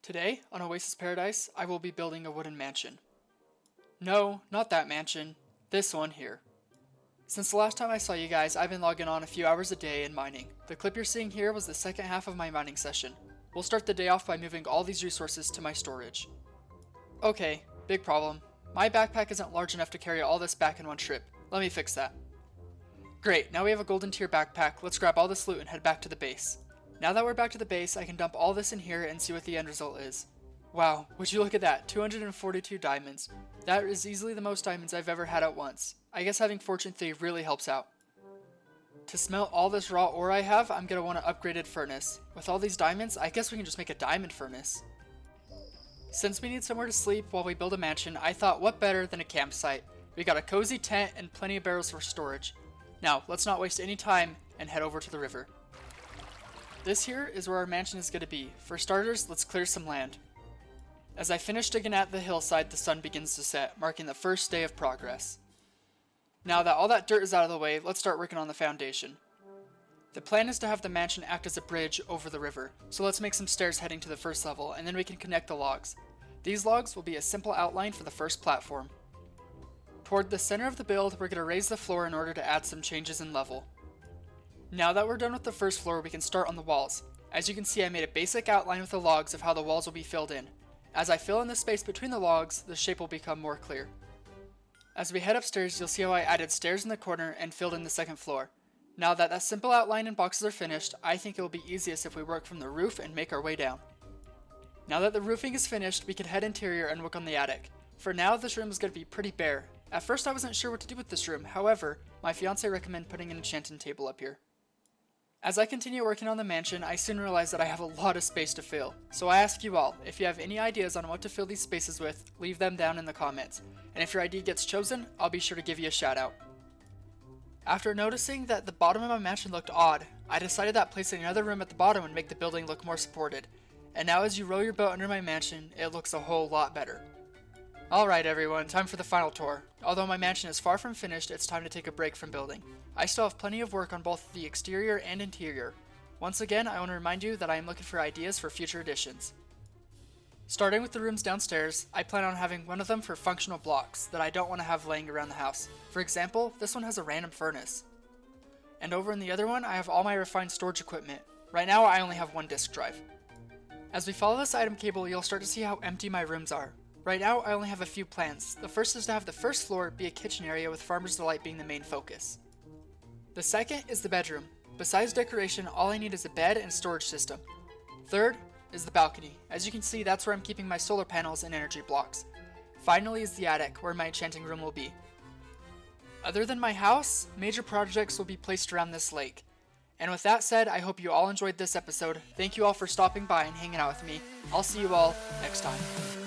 Today, on Oasis Paradise, I will be building a wooden mansion. No, not that mansion. This one here. Since the last time I saw you guys, I've been logging on a few hours a day and mining. The clip you're seeing here was the second half of my mining session. We'll start the day off by moving all these resources to my storage. Okay, big problem. My backpack isn't large enough to carry all this back in one trip. Let me fix that. Great, now we have a golden tier backpack. Let's grab all this loot and head back to the base. Now that we're back to the base, I can dump all this in here and see what the end result is. Wow, would you look at that, 242 diamonds. That is easily the most diamonds I've ever had at once. I guess having Fortune 3 really helps out. To smelt all this raw ore I have, I'm going to want an upgraded furnace. With all these diamonds, I guess we can just make a diamond furnace. Since we need somewhere to sleep while we build a mansion, I thought what better than a campsite. We got a cozy tent and plenty of barrels for storage. Now, let's not waste any time and head over to the river. This here is where our mansion is going to be. For starters, let's clear some land. As I finish digging at the hillside, the sun begins to set, marking the first day of progress. Now that all that dirt is out of the way, let's start working on the foundation. The plan is to have the mansion act as a bridge over the river, so let's make some stairs heading to the first level, and then we can connect the logs. These logs will be a simple outline for the first platform. Toward the center of the build, we're going to raise the floor in order to add some changes in level. Now that we're done with the first floor, we can start on the walls. As you can see, I made a basic outline with the logs of how the walls will be filled in. As I fill in the space between the logs, the shape will become more clear. As we head upstairs, you'll see how I added stairs in the corner and filled in the second floor. Now that that simple outline and boxes are finished, I think it will be easiest if we work from the roof and make our way down. Now that the roofing is finished, we can head interior and work on the attic. For now, this room is going to be pretty bare. At first I wasn't sure what to do with this room, however, my fiance recommended putting an enchanting table up here. As I continue working on the mansion, I soon realize that I have a lot of space to fill. So I ask you all, if you have any ideas on what to fill these spaces with, leave them down in the comments. And if your idea gets chosen, I'll be sure to give you a shout out. After noticing that the bottom of my mansion looked odd, I decided that placing another room at the bottom would make the building look more supported. And now as you row your boat under my mansion, it looks a whole lot better. Alright everyone, time for the final tour. Although my mansion is far from finished, it's time to take a break from building. I still have plenty of work on both the exterior and interior. Once again, I want to remind you that I am looking for ideas for future additions. Starting with the rooms downstairs, I plan on having one of them for functional blocks that I don't want to have laying around the house. For example, this one has a random furnace. And over in the other one, I have all my refined storage equipment. Right now, I only have one disk drive. As we follow this item cable, you'll start to see how empty my rooms are. Right now, I only have a few plans. The first is to have the first floor be a kitchen area with Farmer's Delight being the main focus. The second is the bedroom. Besides decoration, all I need is a bed and storage system. Third is the balcony. As you can see, that's where I'm keeping my solar panels and energy blocks. Finally is the attic, where my enchanting room will be. Other than my house, major projects will be placed around this lake. And with that said, I hope you all enjoyed this episode. Thank you all for stopping by and hanging out with me. I'll see you all next time.